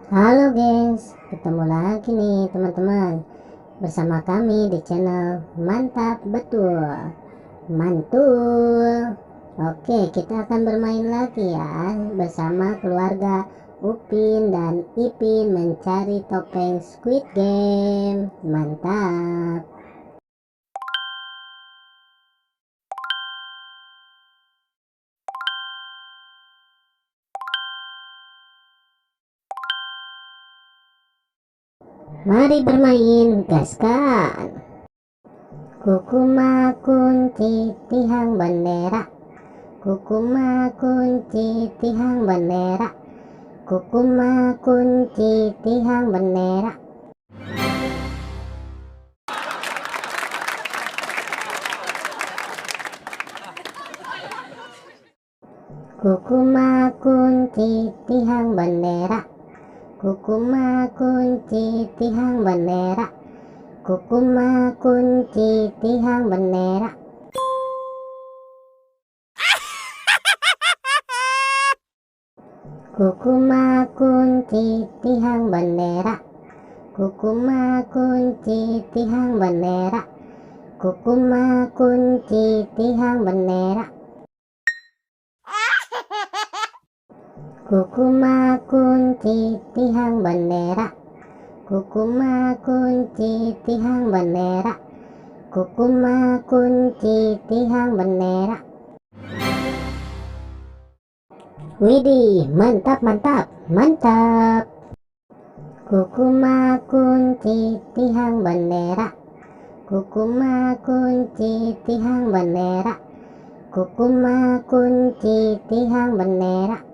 Halo gengs, ketemu lagi nih teman-teman bersama kami di channel Mantap Betul Mantul. Oke, kita akan bermain lagi ya bersama keluarga Upin dan Ipin mencari topeng Squid Game. Mantap. Mari bermain, gaskan. Kukuma kunci tihang bendera, kukuma kunci tihang bendera, kukuma kunci tihang bendera. Kukuma kunci tihang bendera, kukuma kunci tihang bendera, kukuma kunci tihang bendera. Kukuma kunci tihang bendera, kukuma kunci tihang bendera, kukuma kunci tihang bendera. Kukuma kunci tihang bendera, kukuma kunci tihang bendera, kukuma kunci tihang bendera. Widih, mantap mantap mantap. Kukuma kunci tihang bendera, kukuma kunci tihang bendera, kukuma kunci tihang bendera.